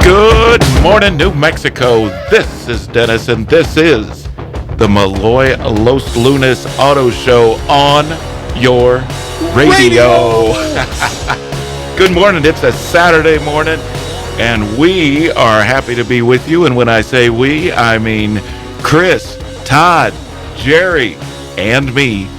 Good morning, New Mexico. This is Dennis, and this is the Melloy Los Lunes Auto Show on your radio. Good morning. It's a Saturday morning, and we are happy to be with you. And when I say we, I mean Chris, Todd, Jerry, and me.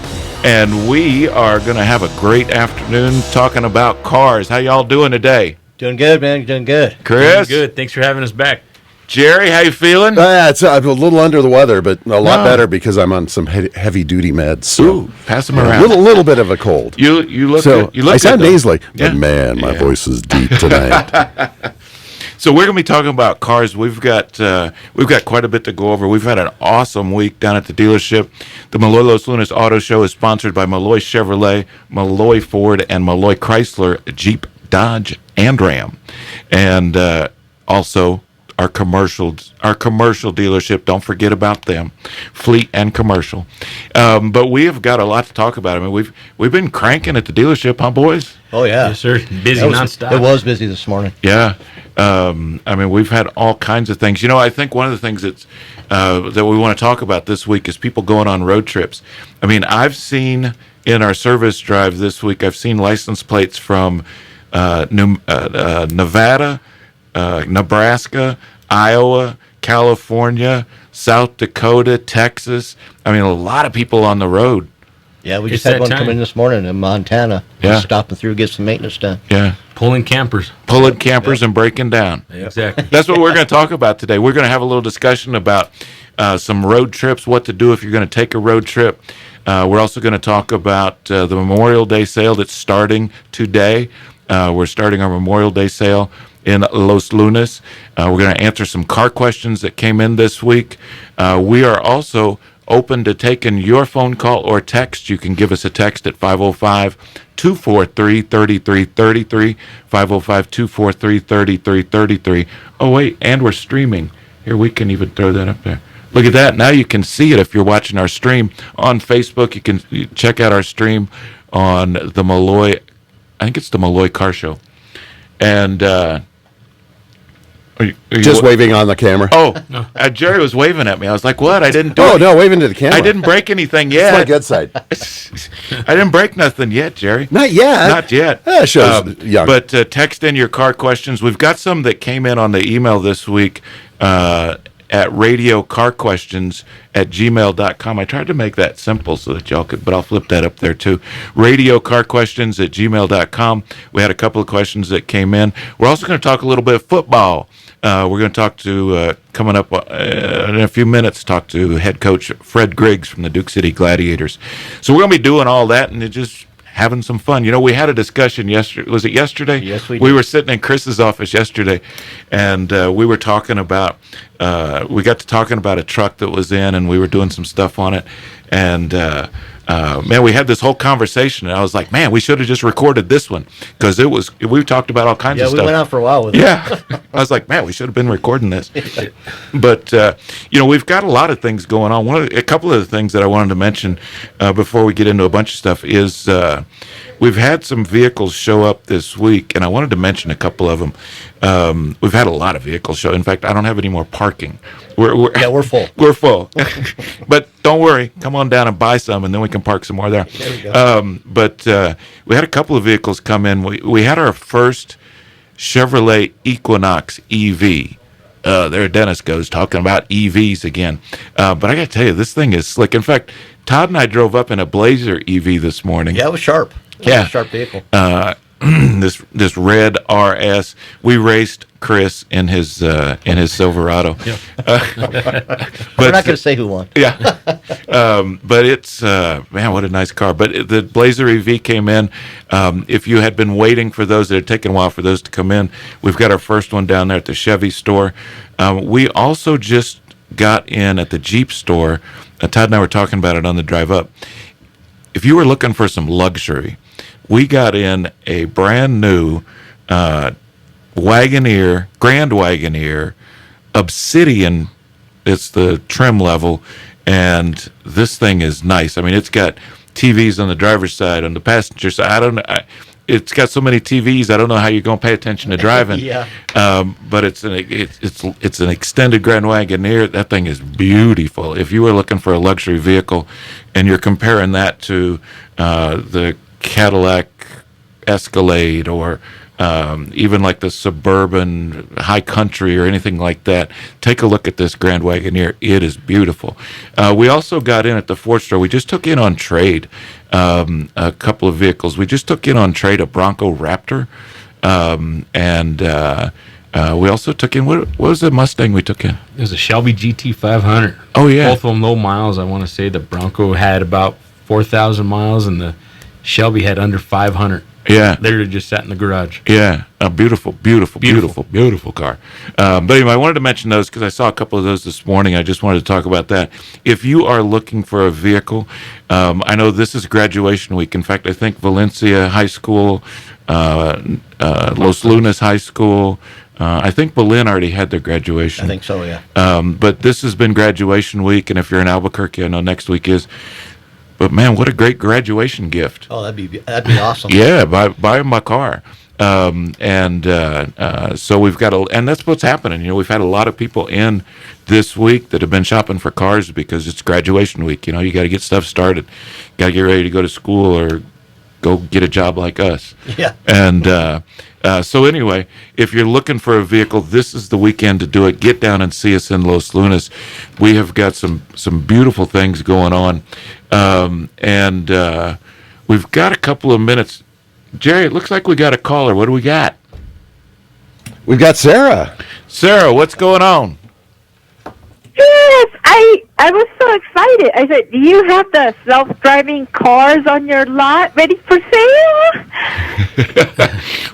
And we are going to have a great afternoon talking about cars. How y'all doing today? Doing good, man. Doing good. Chris? Doing good. Thanks for having us back. Jerry, how you feeling? I'm a little under the weather, but a lot better because I'm on some heavy-duty meds. So. Ooh, pass them around. A little bit of a cold. You look good. You look I sound good, nasally, yeah. but man, my voice is deep tonight. So we're going to be talking about cars. We've got quite a bit to go over. We've had an awesome week down at the dealership. The Melloy Los Lunes Auto Show is sponsored by Melloy Chevrolet, Melloy Ford, and Melloy Chrysler, Jeep, Dodge, and Ram. And also our commercial dealership. Don't forget about them, fleet and commercial. But we have got a lot to talk about. I mean, we've been cranking at the dealship, huh, boys? Oh, yeah. Yes, sir. Busy nonstop. It was busy this morning. Yeah. I mean, we've had all kinds of things. You know, I think one of the things that we want to talk about this week is people going on road trips. I mean, I've seen in our service drive this week, I've seen license plates from Nevada, Nebraska, Iowa, California, South Dakota, Texas. I mean, a lot of people on the road. Yeah, we just had one come in this morning in Montana. Yeah. Just stopping through, get some maintenance done. Yeah. Pulling campers And breaking down. Yep. Exactly. That's what we're going to talk about today. We're going to have a little discussion about some road trips, what to do if you're going to take a road trip. We're also going to talk about the Memorial Day sale that's starting today. We're starting our Memorial Day sale in Los Lunes. We're going to answer some car questions that came in this week. We are also open to taking your phone call or text. You can give us a text at 505-243-3333, 505-243-3333. Oh, wait, and we're streaming. Here, we can even throw that up there. Look at that. Now you can see it if you're watching our stream on Facebook. You can check out our stream on the Melloy, I think it's the Melloy Car Show. And are you Just waving on the camera. Oh, Jerry was waving at me. I was like, what? I didn't do it. No, waving to the camera. I didn't break anything yet. It's my good side. I didn't break nothing yet, Jerry. Not yet. Not yet. That shows young. But text in your car questions. We've got some that came in on the email this week at radiocarquestions@gmail.com. I tried to make that simple so that y'all could, but I'll flip that up there too. Radiocarquestions@gmail.com. We had a couple of questions that came in. We're also going to talk a little bit of football. We're going to talk to, coming up in a few minutes, talk to head coach Fred Griggs from the Duke City Gladiators. So we're going to be doing all that and just having some fun. You know, we had a discussion yesterday. Was it yesterday? Yes, we did. We were sitting in Chris's office yesterday, and we were talking about, we got to talking about a truck that was in, and we were doing some stuff on it. And, man, we had this whole conversation, and I was like, man, we should have just recorded this one, because we talked about all kinds of stuff. Yeah, we went out for a while with it. Yeah. I was like, man, we should have been recording this. But, you know, we've got a lot of things going on. A couple of the things that I wanted to mention before we get into a bunch of stuff is we've had some vehicles show up this week, and I wanted to mention a couple of them. We've had a lot of vehicles show. In fact, I don't have any more parking. We're full. We're full. But don't worry. Come on down and buy some, and then we can park some more there. There we go. But we had a couple of vehicles come in. We had our first Chevrolet Equinox EV. There Dennis goes talking about EVs again. But I got to tell you, this thing is slick. In fact, Todd and I drove up in a Blazer EV this morning. Yeah, it was sharp. Yeah. It was a sharp vehicle. This red RS. We raced Chris in his Silverado. Yeah. We're not going to say who won. Yeah. But it's, man, what a nice car. But the Blazer EV came in. If you had been waiting for those, it had taken a while for those to come in. We've got our first one down there at the Chevy store. We also just got in at the Jeep store. Todd and I were talking about it on the drive up. If you were looking for some luxury, we got in a brand new Wagoneer, Grand Wagoneer, Obsidian. It's the trim level, and this thing is nice. I mean, it's got TVs on the driver's side, on the passenger side. it's got so many TVs. I don't know how you're going to pay attention to driving. Yeah. But it's an extended Grand Wagoneer. That thing is beautiful. If you were looking for a luxury vehicle, and you're comparing that to the Cadillac Escalade or even like the Suburban High Country or anything like that, take a look at this Grand Wagoneer. It is beautiful. We also got in at the Ford store. We just took in on trade a couple of vehicles. We just took in on trade a Bronco Raptor, and we also took in, what was the Mustang we took in? It was a Shelby GT500. Oh, yeah. Both of them low miles. I want to say the Bronco had about 4,000 miles, and the Shelby had under 500. Yeah. Literally just sat in the garage. Yeah, a beautiful car. But anyway, I wanted to mention those because I saw a couple of those this morning. I just wanted to talk about that. If you are looking for a vehicle, I know this is graduation week. In fact, I think Valencia High School, Los Lunas High School, I think Berlin already had their graduation. I think so, yeah. But this has been graduation week, and if you're in Albuquerque, I know next week is. But man, what a great graduation gift! Oh, that'd be awesome. Yeah, buy my car, so we've got and that's what's happening. You know, we've had a lot of people in this week that have been shopping for cars because it's graduation week. You know, you got to get stuff started, got to get ready to go to school or go get a job like us. Yeah. And so anyway, if you're looking for a vehicle, this is the weekend to do it. Get down and see us in Los Lunas. We have got some beautiful things going on. And we've got a couple of minutes. Jerry, it looks like we got a caller. What do we got? We've got Sarah. Sarah, what's going on? Yes, I was so excited. I said, do you have the self-driving cars on your lot ready for sale?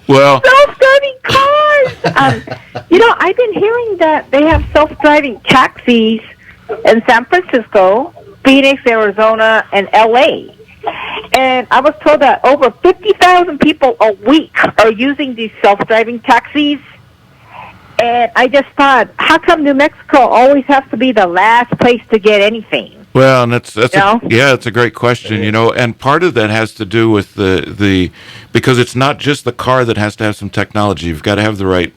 Well, Self-driving cars! I've been hearing that they have self-driving taxis in San Francisco, Phoenix, Arizona, and L.A. And I was told that over 50,000 people a week are using these self-driving taxis. And I just thought, how come New Mexico always has to be the last place to get anything? Well, and that's a great question, you know, and part of that has to do with the because it's not just the car that has to have some technology. You've got to have the right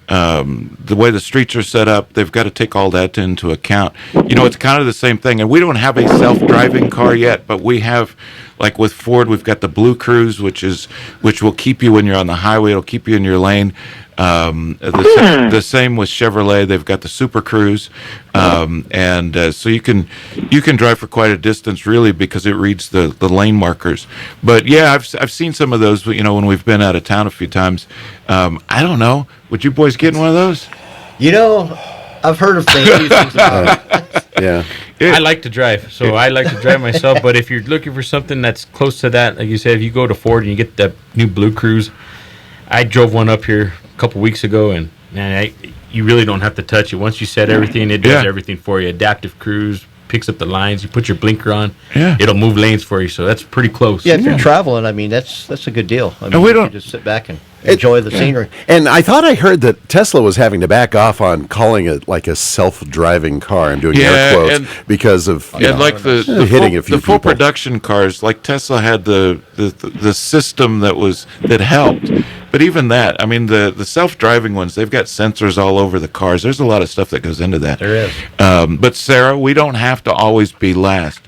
the way the streets are set up. They've got to take all that into account. You know, it's kind of the same thing. And we don't have a self-driving car yet, but we have, like with Ford, we've got the Blue Cruise, which will keep you when you're on the highway. It'll keep you in your lane. The same with Chevrolet. They've got the Super Cruise, so you can drive for quite a distance, really, because it reads the lane markers. But yeah, I've seen some of those. You know, when we've been out of town a few times. I don't know. Would you boys get in one of those? You know, I've heard of things. Yeah. I like to drive, so I like to drive myself. But if you're looking for something that's close to that, like you said, if you go to Ford and you get the new Blue Cruise, I drove one up here a couple weeks ago, and man, you really don't have to touch it. Once you set everything, it does everything for you. Adaptive cruise, picks up the lines. You put your blinker on, it'll move lanes for you. So that's pretty close. Yeah, if you're traveling, I mean, that's a good deal. I mean, and we you don't can just sit back and enjoy the scenery. And I thought I heard that Tesla was having to back off on calling it like a self-driving car. I'm doing air quotes because of like the hitting a few full people. production cars. Like Tesla had the system that helped, but even that, I mean, the self-driving ones, they've got sensors all over the cars. There's a lot of stuff that goes into that. There is. But Sarah, we don't have to always be last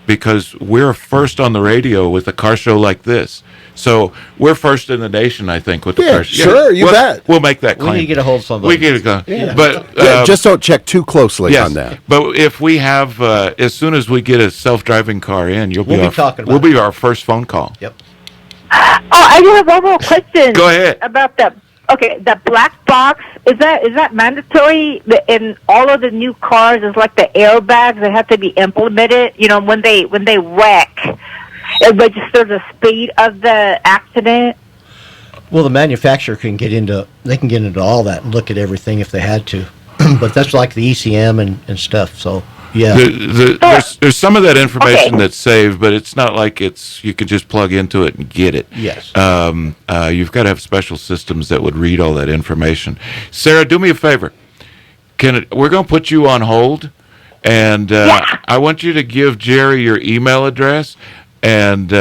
because we're first on the radio with a car show like this. So we're first in the nation, I think, with the car show. Sure, you bet. We'll make that claim. We need to get a hold of somebody. We get it. Yeah. But just don't check too closely on that. But if we have, as soon as we get a self-driving car in, We'll be our first phone call. Yep. Oh, I do have one more question. Go ahead. About the black box. Is that mandatory in all of the new cars? Is like the airbags that have to be implemented. You know, when they wreck, it registers the speed of the accident. Well, the manufacturer can get into all that and look at everything if they had to, but that's like the ECM and stuff. So yeah, there's some of that information that's saved, but it's not like you could just plug into it and get it. Yes. You've got to have special systems that would read all that information. Sarah, do me a favor. We're going to put you on hold, and I want you to give Jerry your email address. and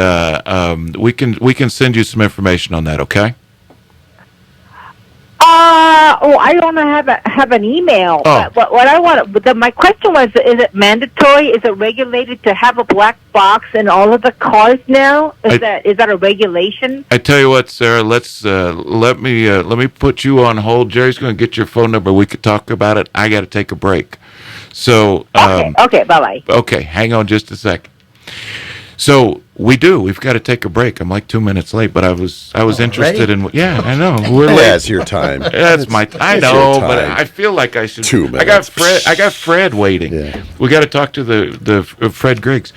we can send you some information on that. Okay. I don't have an email. Oh. But what I want, my question was: is it mandatory? Is it regulated to have a black box in all of the cars now? Is that a regulation? I tell you what, Sarah. Let me put you on hold. Jerry's going to get your phone number. We could talk about it. I got to take a break. So Okay. Bye bye. Okay, hang on just a second. So we've got to take a break. I'm like 2 minutes late, but I was interested in. Yeah, I know we're late. That's your time. That's my. I know, but I feel like I should. 2 minutes. I got Fred waiting. Yeah. We got to talk to the Fred Griggs.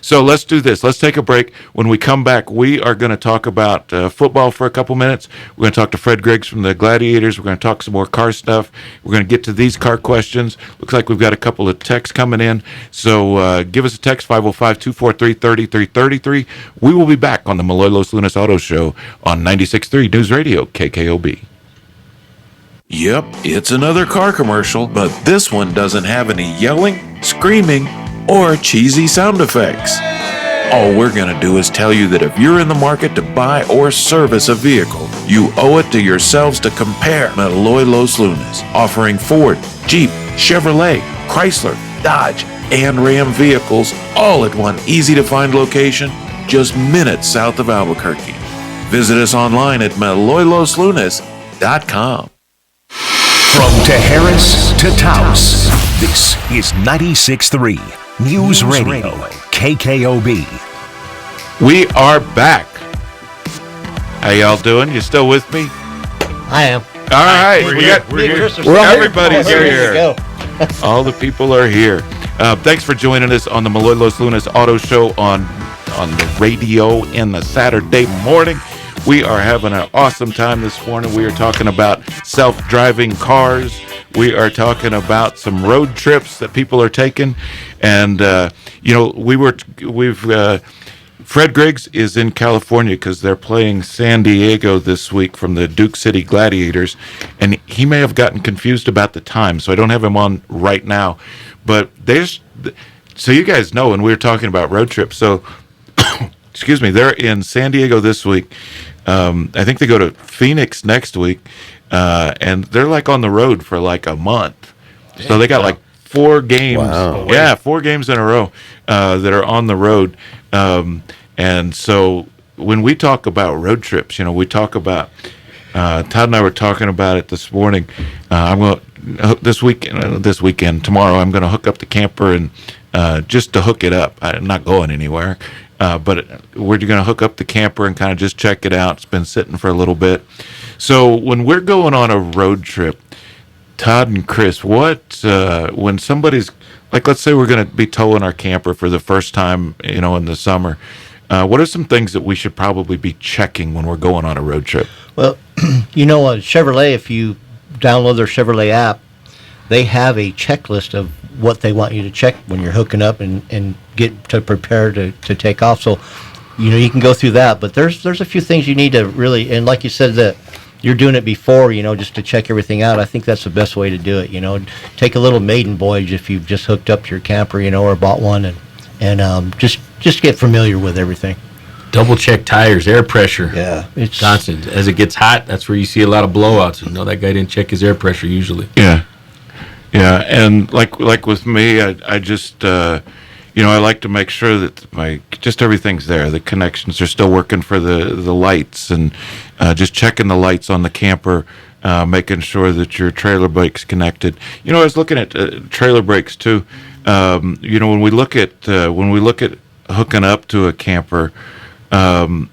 So let's do this. Let's take a break. When we come back, we are going to talk about football for a couple minutes. We're going to talk to Fred Griggs from the Gladiators. We're going to talk some more car stuff. We're going to get to these car questions. Looks like we've got a couple of texts coming in. So give us a text 505-243-3333. We will be back on the Melloy Los Lunas Auto Show on 96.3 News Radio KKOB. Yep, it's another car commercial, but this one doesn't have any yelling, screaming, or cheesy sound effects. All we're going to do is tell you that if you're in the market to buy or service a vehicle, you owe it to yourselves to compare Melloy Los Lunas, offering Ford, Jeep, Chevrolet, Chrysler, Dodge, and Ram vehicles, all at one easy-to-find location, just minutes south of Albuquerque. Visit us online at melloyloslunas.com. From Tejeras to Taos, this is 96.3 News Radio, KKOB. We are back. How y'all doing? You still with me? I am. All right. We're here. Everybody's here. Go. All the people are here. Thanks for joining us on the Melloy Los Lunas Auto Show on the radio in the Saturday morning. We are having an awesome time this morning. We are talking about self-driving cars. We are talking about some road trips that people are taking, and Fred Griggs is in California because they're playing San Diego this week from the Duke City Gladiators, and he may have gotten confused about the time, so I don't have him on right now. But so you guys know, when we were talking about road trips, so excuse me, they're in San Diego this week. I think they go to Phoenix next week, and they're like on the road for like a month. So they got like 4 games. Wow. Yeah, 4 games in a row that are on the road. And so when we talk about road trips, we talk about, Todd and I were talking about it this morning. I'm going to, this weekend, tomorrow, I'm going to hook up the camper and just to hook it up. I'm not going anywhere. But we're going to hook up the camper and kind of just check it out. It's been sitting for a little bit. So when we're going on a road trip, Todd and Chris, when somebody's, like, let's say we're going to be towing our camper for the first time, in the summer, what are some things that we should probably be checking when we're going on a road trip? Well, Chevrolet, if you download their Chevrolet app, they have a checklist of what they want you to check when you're hooking up and get to prepare to take off. So, you can go through that, but there's a few things you need to really, and like you said, that you're doing it before, just to check everything out. I think that's the best way to do it. Take a little maiden voyage if you've just hooked up your camper, or bought one, and just get familiar with everything. Double check tires, air pressure. Yeah, it's constant. As it gets hot, that's where you see a lot of blowouts. That guy didn't check his air pressure usually. Yeah, and like with me, I just I like to make sure that just everything's there. The connections are still working for the lights, and just checking the lights on the camper, making sure that your trailer brake's connected. I was looking at trailer brakes too. When we look at hooking up to a camper, do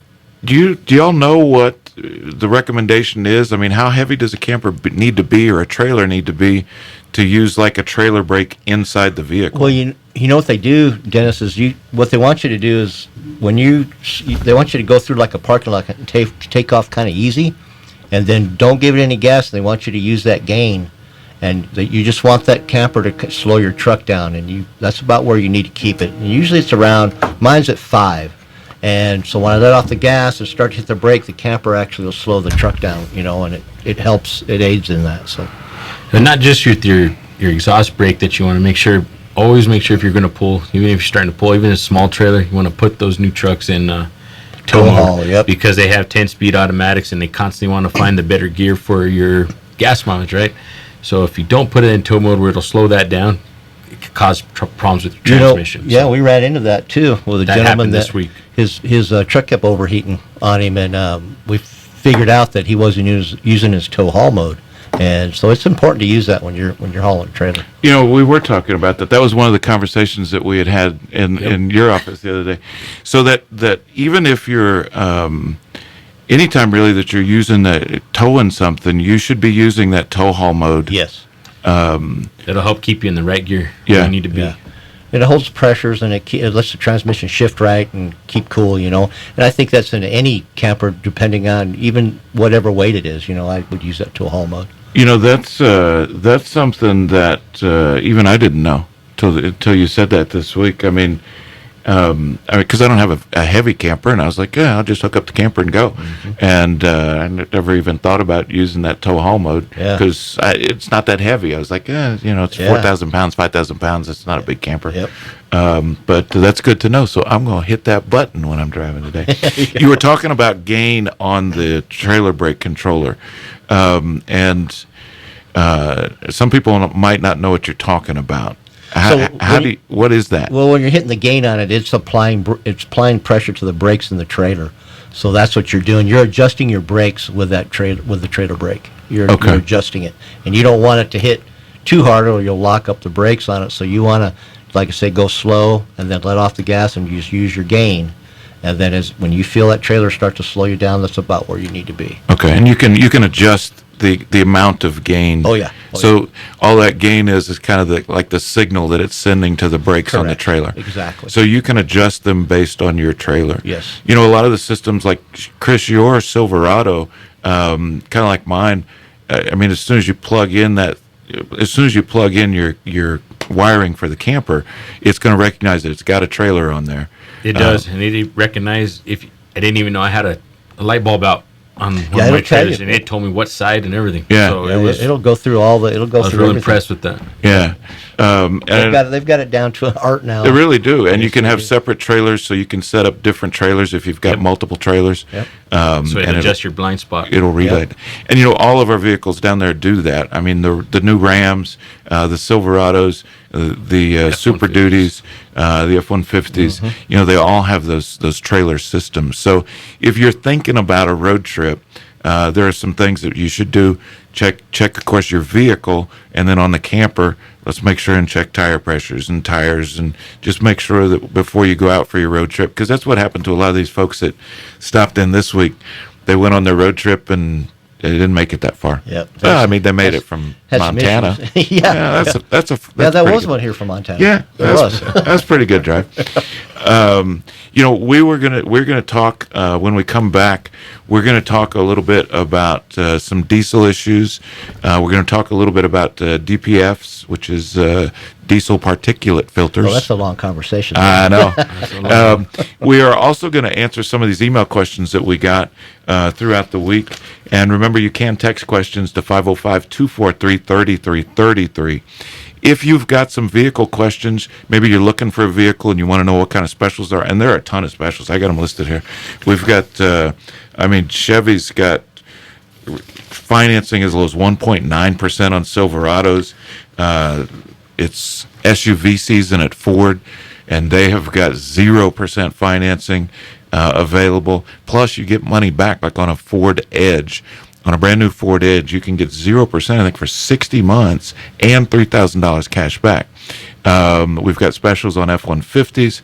y'all know what the recommendation is? I mean, how heavy does a camper need to be, or a trailer need to be, to use like a trailer brake inside the vehicle? Well, you know what they do, Dennis, is what they want you to do is they want you to go through like a parking lot and take off kind of easy, and then don't give it any gas. They want you to use that gain, and you just want that camper to slow your truck down, and that's about where you need to keep it. And usually it's around, mine's at 5. And so when I let off the gas and start to hit the brake, the camper actually will slow the truck down, and it helps, it aids in that. So, and not just with your exhaust brake that you want to make sure always make sure if you're going to pull, even if you're starting to pull, even a small trailer, you want to put those new trucks in tow mode. Yep. Because they have 10-speed automatics and they constantly want to find the better gear for your gas mileage, right? So if you don't put it in tow mode where it'll slow that down, it could cause problems with your transmission. Yeah, we ran into that too with a that gentleman this week. His truck kept overheating on him, and we figured out that he wasn't using his tow haul mode. And so it's important to use that when you're hauling a trailer. You know, we were talking about that. That was one of the conversations that we had in your office the other day. So that even if you're anytime really that you're using towing something, you should be using that tow haul mode. Yes. It'll help keep you in the right gear where you need to be. Yeah. It holds pressures and it lets the transmission shift right and keep cool, you know. And I think that's in any camper, depending on even whatever weight it is. You know, I would use that tow haul mode. You know, that's something that even I didn't know till you said that this week. I mean, because I don't have a heavy camper, and I was like, yeah, I'll just hook up the camper and go. Mm-hmm. And I never even thought about using that tow haul mode because it's not that heavy. I was like, you know, it's 4,000 pounds, 5,000 pounds. It's not a big camper. Yep. But that's good to know. So I'm going to hit that button when I'm driving today. You were talking about gain on the trailer brake controller. And some people might not know what you're talking about. What is that? Well, when you're hitting the gain on it, it's applying pressure to the brakes in the trailer. So that's what you're doing. You're adjusting your brakes with the trailer brake. You're adjusting it, and you don't want it to hit too hard, or you'll lock up the brakes on it. So you want to, like I say, go slow and then let off the gas and just use your gain. And then when you feel that trailer start to slow you down, that's about where you need to be. Okay, and you can adjust the amount of gain. So all that gain is kind of like the signal that it's sending to the brakes on the trailer. Exactly. So you can adjust them based on your trailer. Yes. You know, a lot of the systems, like Chris, your Silverado, kind of like mine. I mean, as soon as you plug in your wiring for the camper, it's going to recognize that it's got a trailer on there. It does, and it recognized I didn't even know I had a light bulb out on one of my trailers, and it told me what side and everything. Yeah, so it'll go through all the. It'll go through. I was really impressed with that. Yeah, they've got it down to an art now. They really do, and you can have separate trailers, so you can set up different trailers if you've got multiple trailers. Yep. So it'll adjust your blind spot. It'll relay, and you know all of our vehicles down there do that. I mean the new Rams, the Silverados, the Super Duties, the F-150s. Mm-hmm. You know they all have those trailer systems. So if you're thinking about a road trip, there are some things that you should do. Check, of course, your vehicle, and then on the camper, let's make sure and check tire pressures and tires, and just make sure that before you go out for your road trip, because that's what happened to a lot of these folks that stopped in this week. They went on their road trip and they didn't make it that far. Yep. I mean, they made it from Montana. That was one here from Montana. Yeah, that's a pretty good drive. You know, we're gonna talk when we come back. We're gonna talk a little bit about some diesel issues. We're gonna talk a little bit about DPFs, which is diesel particulate filters. Well, that's a long conversation. I know. We are also going to answer some of these email questions that we got throughout the week. And remember, you can text questions to 505-243-3333. If you've got some vehicle questions, maybe you're looking for a vehicle and you want to know what kind of specials there are, and there are a ton of specials. I got them listed here. We've got, Chevy's got financing as low as 1.9% on Silverados. It's SUV season at Ford, and they have got 0% financing available. Plus, you get money back, like on a Ford Edge. On a brand new Ford Edge, you can get 0%, I think, for 60 months and $3,000 cash back. We've got specials on F-150s.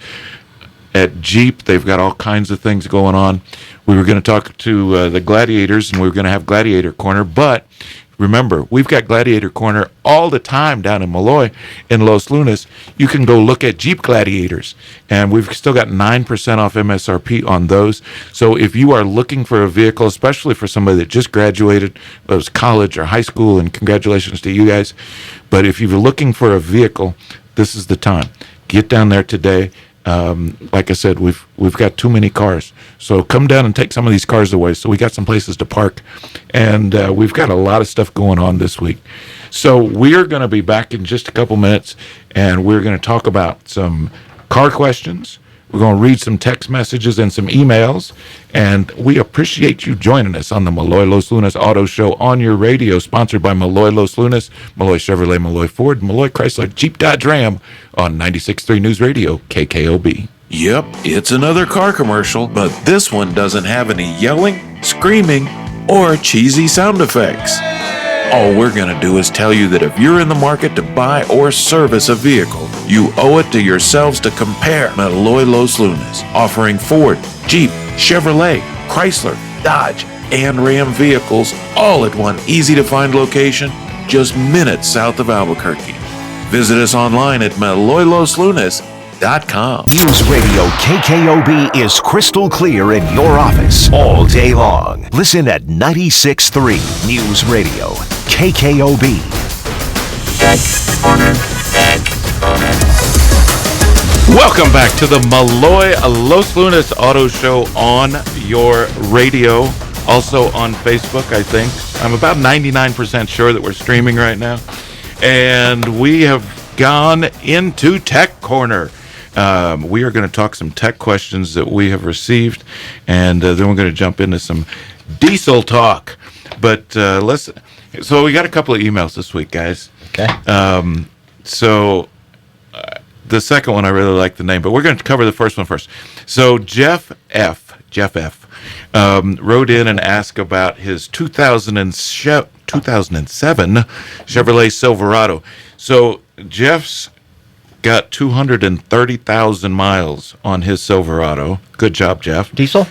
At Jeep, they've got all kinds of things going on. We were going to talk to the Gladiators, and we were going to have Gladiator Corner, but remember, we've got Gladiator Corner all the time down in Melloy, in Los Lunas. You can go look at Jeep Gladiators, and we've still got 9% off MSRP on those. So if you are looking for a vehicle, especially for somebody that just graduated, whether it's college or high school, and congratulations to you guys. But if you're looking for a vehicle, this is the time. Get down there today Like I said, we've got too many cars. So come down and take some of these cars away. So we got some places to park, and we've got a lot of stuff going on this week. So we are going to be back in just a couple minutes, and we're going to talk about some car questions. We're going to read some text messages and some emails, and we appreciate you joining us on the Melloy Los Lunas Auto Show on your radio, sponsored by Melloy Los Lunas, Melloy Chevrolet, Melloy Ford, Melloy Chrysler, Jeep Dodge Ram on 96.3 News Radio, KKOB. Yep, it's another car commercial, but this one doesn't have any yelling, screaming, or cheesy sound effects. All we're going to do is tell you that if you're in the market to buy or service a vehicle, you owe it to yourselves to compare Melloy Los Lunas, offering Ford, Jeep, Chevrolet, Chrysler, Dodge, and Ram vehicles, all at one easy-to-find location, just minutes south of Albuquerque. Visit us online at melloyloslunas.com. News Radio KKOB is crystal clear in your office all day long. Listen at 96.3 News Radio KKOB. Welcome back to the Melloy Los Lunas Auto Show on your radio. Also on Facebook, I think. I'm about 99% sure that we're streaming right now. And we have gone into Tech Corner. We are going to talk some tech questions that we have received, and then we're going to jump into some diesel talk. But so we got a couple of emails this week, guys. Okay. The second one, I really like the name, but we're going to cover the first one first. So Jeff F. Wrote in and asked about his 2007 Chevrolet Silverado. So Jeff's got 230,000 miles on his Silverado. Good job, Jeff. Diesel?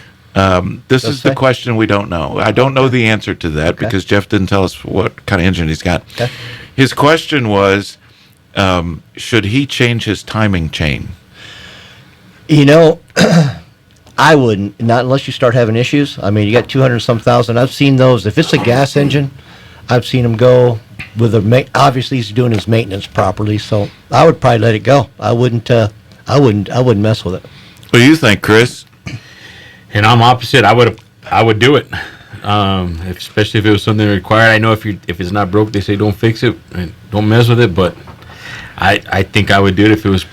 This is the question we don't know. I don't know the answer to that because Jeff didn't tell us what kind of engine he's got. Okay. His question was, should he change his timing chain? You know, I wouldn't, not unless you start having issues. I mean, you got 200-some thousand. I've seen those. If it's a gas engine, I've seen him go with obviously he's doing his maintenance properly, so I would probably let it go. I wouldn't mess with it. What do you think, Chris? And I'm opposite. I would do it, especially if it was something required. I know if it's not broke, they say don't fix it and don't mess with it. But I think I would do it if it was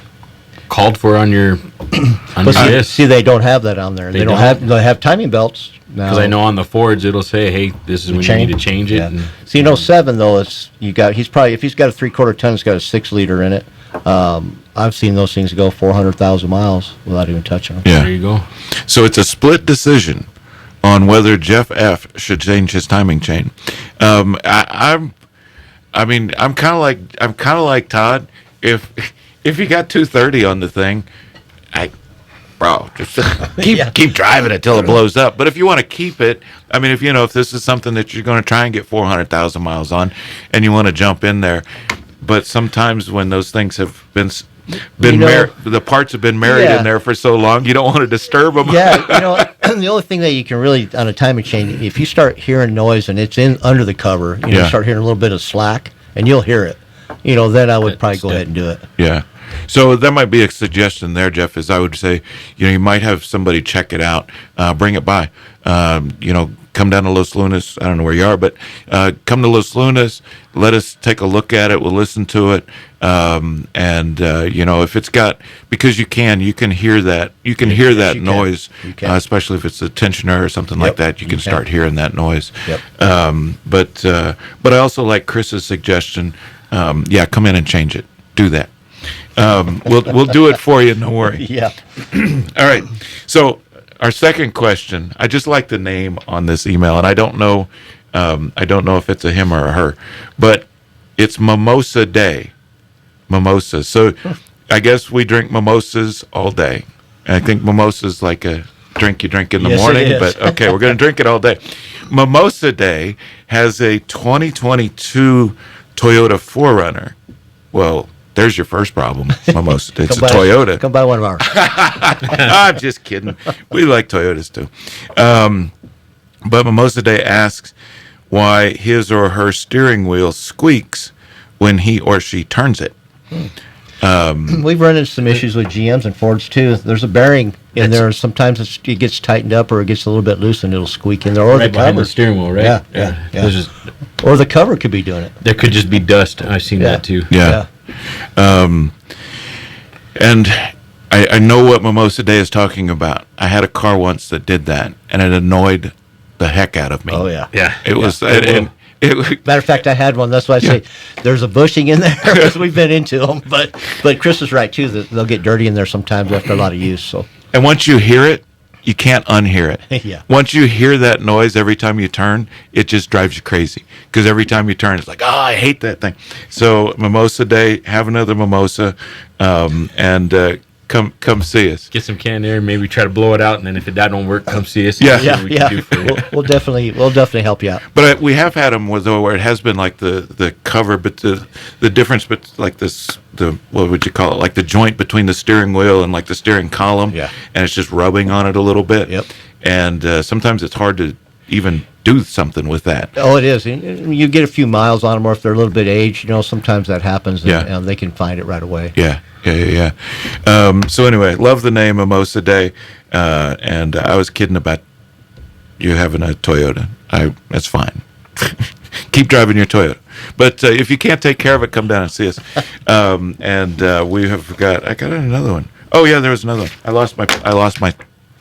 called for on your list. See, they don't have that on there. They have timing belts. Because I know on the Fords it'll say, "Hey, this is when you need to change it." Yeah. See, 07 though, if he's got a 3/4 ton, it's got a 6-liter in it. I've seen those things go 400,000 miles without even touching them. Yeah. There you go. So it's a split decision on whether Jeff F. should change his timing chain. I'm kind of like Todd. If you got 230 on the thing, just keep driving it till it blows up. But if you want to keep it, I mean, if this is something that you're going to try and get 400,000 miles on, and you want to jump in there, but sometimes when those things have been the parts have been married in there for so long, you don't want to disturb them. Yeah, the only thing that you can really on a timing chain, if you start hearing noise and it's in under the cover, you start hearing a little bit of slack, and you'll hear it. Then I would probably go ahead and do it. Yeah. So that might be a suggestion there, Jeff, is I would say, you might have somebody check it out, bring it by. Come down to Los Lunas. I don't know where you are, but come to Los Lunas. Let us take a look at it. We'll listen to it. If it's got, because you can hear that. You can hear that noise, especially if it's a tensioner or something like that. You can start hearing that noise. Yep. But I also like Chris's suggestion. Come in and change it. Do that. We'll do it for you. Don't worry. Yeah. All right. So our second question, I just like the name on this email, and I don't know if it's a him or a her, but it's Mimosa Day. Mimosa. So I guess we drink mimosas all day. And I think mimosa's like a drink you drink in the morning, but okay, we're going to drink it all day. Mimosa Day has a 2022 Toyota 4Runner. Well, there's your first problem, Mimosa. It's a Toyota. Come buy one of ours. I'm just kidding. We like Toyotas too. But Mimosa Day asks why his or her steering wheel squeaks when he or she turns it. We've run into some issues with GMs and Fords too. There's a bearing in there. Sometimes it gets tightened up or it gets a little bit loose and it'll squeak in there. Or right behind the steering wheel, right? Yeah. Or the cover could be doing it. There could just be dust. I've seen that too. Yeah. And I know what Mimosa Day is talking about. I had a car once that did that, and it annoyed the heck out of me. Oh, yeah. Yeah. It was... Matter of fact, I had one. That's why I say there's a bushing in there because we've been into them. But Chris is right too. That they'll get dirty in there sometimes after a lot of use. So. And once you hear it, you can't unhear it. Yeah. Once you hear that noise every time you turn, it just drives you crazy. Because every time you turn, it's like, I hate that thing. So Mimosa Day, have another mimosa, and come see us. Get some canned air, maybe try to blow it out, and then if that don't work, come see us. Yeah. We'll definitely help you out. But we have had them where it has been like the cover, but the difference, but like what would you call it? Like the joint between the steering wheel and like the steering column. Yeah. And it's just rubbing on it a little bit. Yep. And sometimes it's hard to even do something with that. Oh, it is. You get a few miles on them, or if they're a little bit aged, sometimes that happens, and they can find it right away. Yeah. So anyway, love the name Mimosa Day, and I was kidding about you having a Toyota. That's fine. Keep driving your Toyota, but if you can't take care of it, come down and see us. And we have got. I got another one. Oh yeah, there was another one. I lost my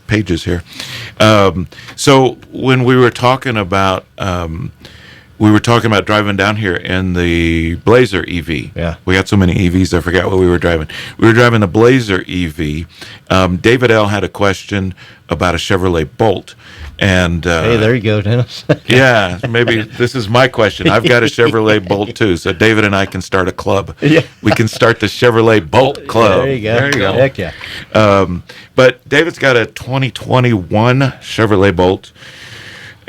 pages here. So when we were talking about driving down here in the Blazer EV. Yeah. We got so many EVs, I forgot what we were driving. We were driving the Blazer EV. David L. had a question about a Chevrolet Bolt. And hey, there you go, Dennis. Yeah, maybe this is my question. I've got a Chevrolet Bolt too, so David and I can start a club. Yeah. We can start the Chevrolet Bolt Club. There you go. Heck yeah. But David's got a 2021 Chevrolet Bolt.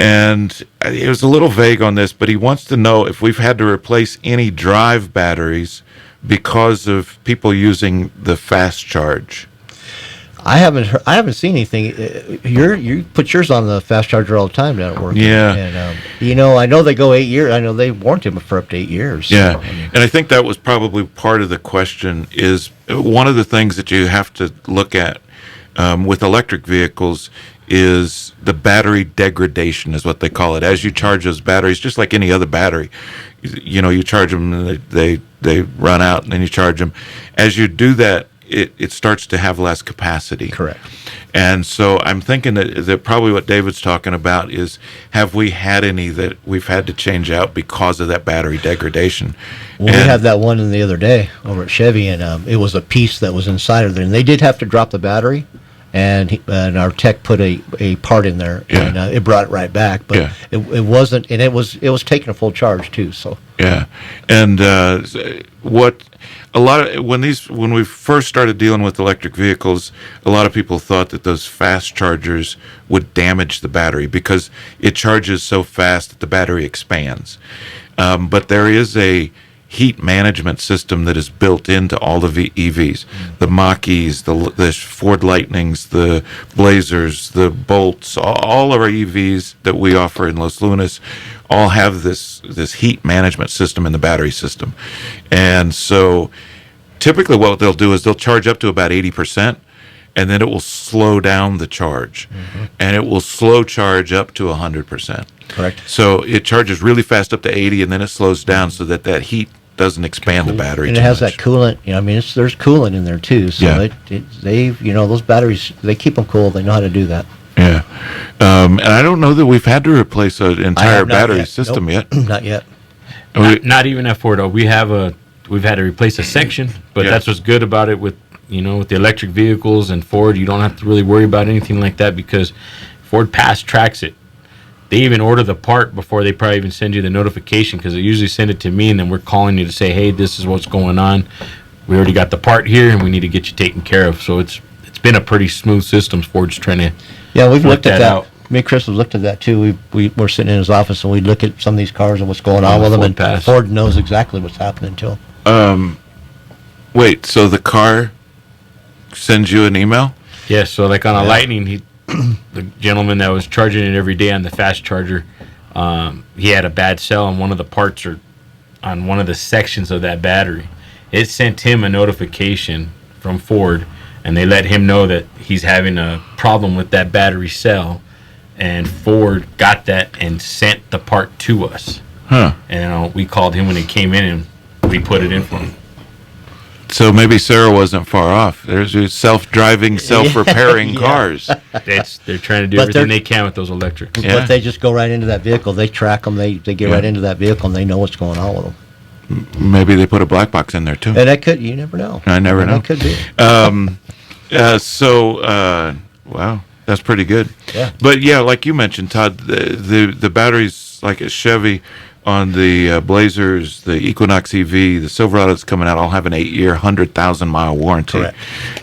And it was a little vague on this, but he wants to know if we've had to replace any drive batteries because of people using the fast charge. I haven't seen anything. You put yours on the fast charger all the time down at work. Yeah. And I know they go 8 years. I know they warranty them for up to 8 years. Yeah. So, and I think that was probably part of the question. Is one of the things that you have to look at with electric vehicles is the battery degradation, is what they call it. As you charge those batteries, just like any other battery, you charge them and they run out, and then you charge them. As you do that, it starts to have less capacity. Correct. And so I'm thinking that probably what David's talking about is, have we had any that we've had to change out because of that battery degradation? Well, we had that one in the other day over at Chevy, and it was a piece that was inside of there, and they did have to drop the battery. And our tech put a part in there, and it brought it right back. But it wasn't, and it was taking a full charge too. So and when we first started dealing with electric vehicles, a lot of people thought that those fast chargers would damage the battery because it charges so fast that the battery expands. But there is a heat management system that is built into all the EVs, the Mach-E's, the Ford Lightnings, the Blazers, the Bolts, all of our EVs that we offer in Los Lunas all have this heat management system in the battery system. And so typically what they'll do is they'll charge up to about 80%, and then it will slow down the charge. Mm-hmm. And it will slow charge up to 100%. Correct. So it charges really fast up to 80, and then it slows down so that heat doesn't expand the battery. And it has that coolant. There's coolant in there too. So those batteries, they keep them cool. They know how to do that. Yeah. And I don't know that we've had to replace an entire battery system yet. Not yet. Not even at Ford. We've had to replace a section, but that's what's good about it with the electric vehicles and Ford. You don't have to really worry about anything like that because Ford fast tracks it. They even order the part before they probably even send you the notification, because they usually send it to me, and then we're calling you to say, hey, this is what's going on. We already got the part here, and we need to get you taken care of. So it's been a pretty smooth system. Ford's trying to we've looked at that. Me and Chris have looked at that too. We were sitting in his office, and we look at some of these cars and what's going on with them, and Ford knows exactly what's happening to them. Wait, so the car sends you an email? Yeah, so like on a Lightning, the gentleman that was charging it every day on the fast charger, he had a bad cell on one of the parts or on one of the sections of that battery. it sent him a notification from Ford, and they let him know that he's having a problem with that battery cell, and Ford got that and sent the part to us. Huh. And we called him when he came in, and we put it in for him. So maybe Sarah wasn't far off. There's your self-driving, self-repairing cars. They're trying to do everything they can with those electrics. But they just go right into that vehicle. They track them. They get right into that vehicle, and they know what's going on with them. Maybe they put a black box in there, too. And that could, you never know. I never know. That could be. Wow, that's pretty good. Yeah. But yeah, like you mentioned, Todd, the batteries like a Chevy on the Blazers, the Equinox EV, the Silverado that's coming out, all have an 8-year, 100,000-mile warranty. Correct.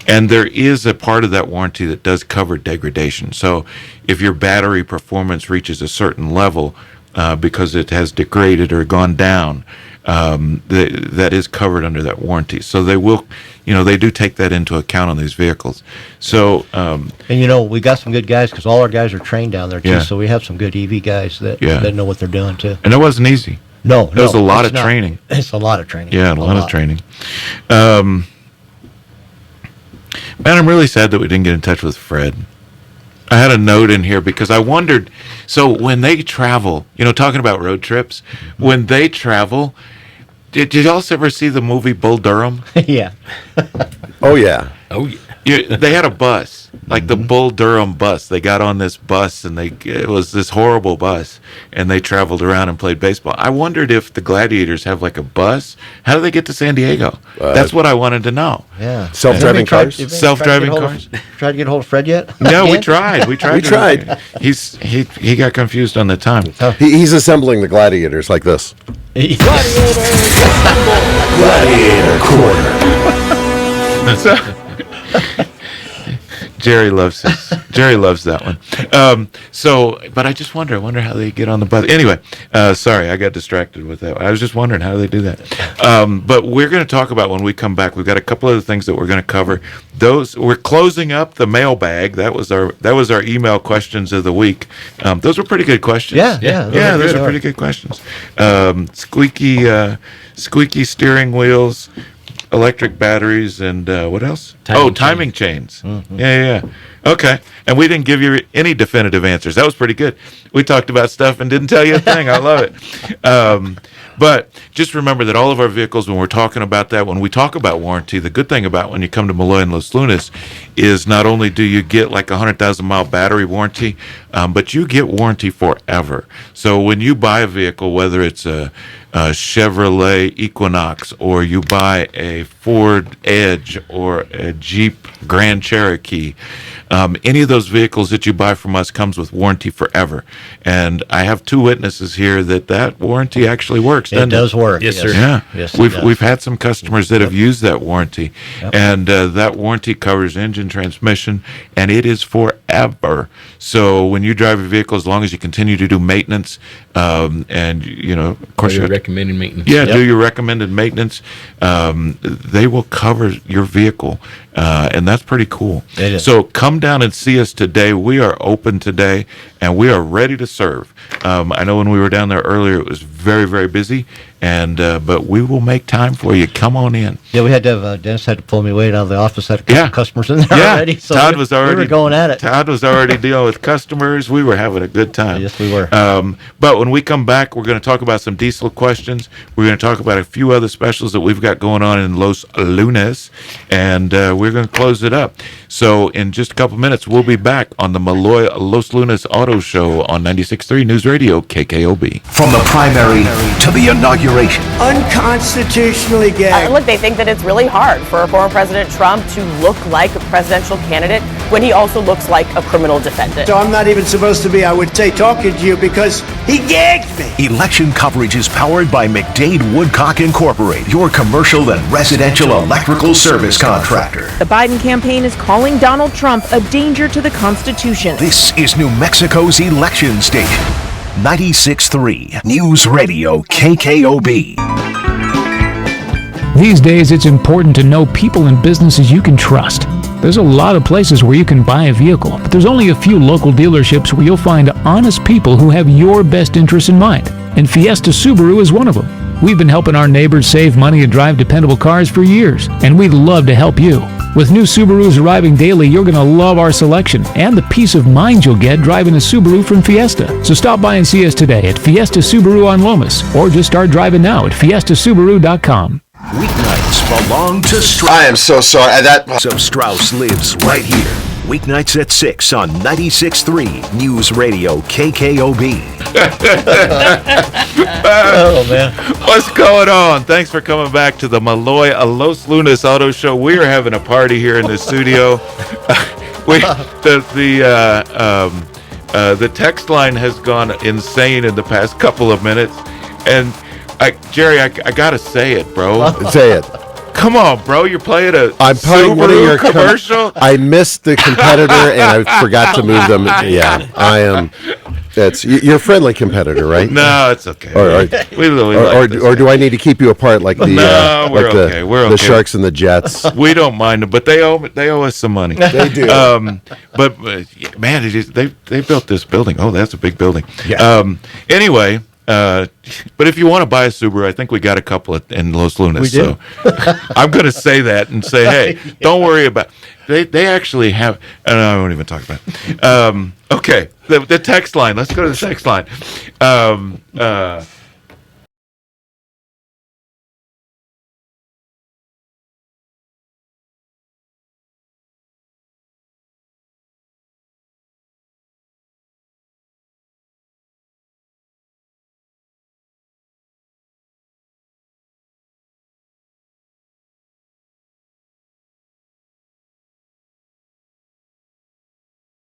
And there is a part of that warranty that does cover degradation. So if your battery performance reaches a certain level because it has degraded or gone down, that is covered under that warranty. So they will, they do take that into account on these vehicles. So, and we got some good guys because all our guys are trained down there too. Yeah. So we have some good EV guys that know what they're doing too. And it wasn't easy. No, it was a lot of training. It's a lot of training. Yeah, a lot of training. Man, I'm really sad that we didn't get in touch with Fred. I had a note in here because I wondered, so when they travel, talking about road trips, when they travel, did y'all ever see the movie Bull Durham? Yeah. Oh, yeah. Oh, yeah. They had a bus, like the Bull Durham bus. They got on this bus, and it was this horrible bus, and they traveled around and played baseball. I wondered if the Gladiators have like a bus. How do they get to San Diego? That's what I wanted to know. Yeah. Self-driving cars? Self-driving cars? Tried to get a hold of Fred yet? No, we tried. We tried. He got confused on the time. He's assembling the Gladiators like this. Gladiator Corner. Jerry loves that one. But I just wonder how they get on the bus. Anyway, sorry, I got distracted with that. I was just wondering how they do that. But we're going to talk about when we come back. We've got a couple other things that we're going to cover. We're closing up the mailbag. That was our email questions of the week. Those were pretty good questions. Yeah. Those are pretty good questions. Squeaky steering wheels. Electric batteries and what else? Timing chains. Mm-hmm. Yeah. Okay. And we didn't give you any definitive answers. That was pretty good. We talked about stuff and didn't tell you a thing. I love it. But just remember that all of our vehicles, when we're talking about that, when we talk about warranty, the good thing about when you come to Melloy and Los Lunas is not only do you get like a 100,000-mile battery warranty, but you get warranty forever. So when you buy a vehicle, whether it's a Chevrolet Equinox or you buy a Ford Edge or a Jeep Grand Cherokee, any of those vehicles that you buy from us comes with warranty forever. And I have two witnesses here that warranty actually works. It does work. Yes, sir. Yeah. Yes, we've had some customers that have used that warranty, and that warranty covers engine, transmission, and it is forever. So when you drive your vehicle, as long as you continue to do maintenance, and of course, your recommended maintenance. Yeah, do your recommended maintenance. They will cover your vehicle, and that's pretty cool. It is. So come down and see us today. We are open today, and we are ready to serve. I know when we were down there earlier, it was very, very busy, but we will make time for you. Come on in. Yeah, we had to have Dennis had to pull me away out of the office. Had a couple customers in there already. So Todd we were going at it. Todd was already dealing with customers. We were having a good time. Yes, we were. But when we come back, we're going to talk about some diesel questions. We're going to talk about a few other specials that we've got going on in Los Lunas, and we're going to close it up. So in just a couple minutes, we'll be back on the Melloy Los Lunas Auto Show on 96.3 News Radio, KKOB. From the primary to the inauguration. Unconstitutionally gay. Look, they think that it's really hard for former President Trump to look like a presidential candidate when he also looks like a criminal defendant. So I'm not even supposed to be, I would say, talking to you because he gagged me. Election coverage is powered by McDade Woodcock Incorporated, your commercial and residential electrical service contractor. The Biden campaign is calling Donald Trump a danger to the Constitution. This is New Mexico's election station. 96.3 News Radio KKOB. These days, it's important to know people and businesses you can trust. There's a lot of places where you can buy a vehicle, but there's only a few local dealerships where you'll find honest people who have your best interests in mind. And Fiesta Subaru is one of them. We've been helping our neighbors save money and drive dependable cars for years, and we'd love to help you. With new Subarus arriving daily, you're going to love our selection and the peace of mind you'll get driving a Subaru from Fiesta. So stop by and see us today at Fiesta Subaru on Lomas, or just start driving now at fiestasubaru.com. Weeknights belong to Strauss. I am so sorry. So Strauss lives right here. Weeknights at 6 on 96.3 News Radio KKOB. Oh, man. What's going on? Thanks for coming back to the Melloy Los Lunas Auto Show. We are having a party here in the studio. The text line has gone insane in the past couple of minutes. And, Jerry, I got to say it, bro. Say it. Come on, bro. You're playing I'm playing one of your commercial. I missed the competitor and I forgot to move them. Yeah, I am. You're a friendly competitor, right? No, it's okay. Or do I need to keep you apart like the the Sharks and the Jets? We don't mind them, but they owe us some money. They do. But man, they built this building. Oh, that's a big building. Yeah. Anyway. But if you want to buy a Subaru, I think we got a couple in Los Lunas. We do. So I'm going to say that and say, hey, don't worry about it. They actually have, and I won't even talk about it. Okay, the text line. Let's go to the text line.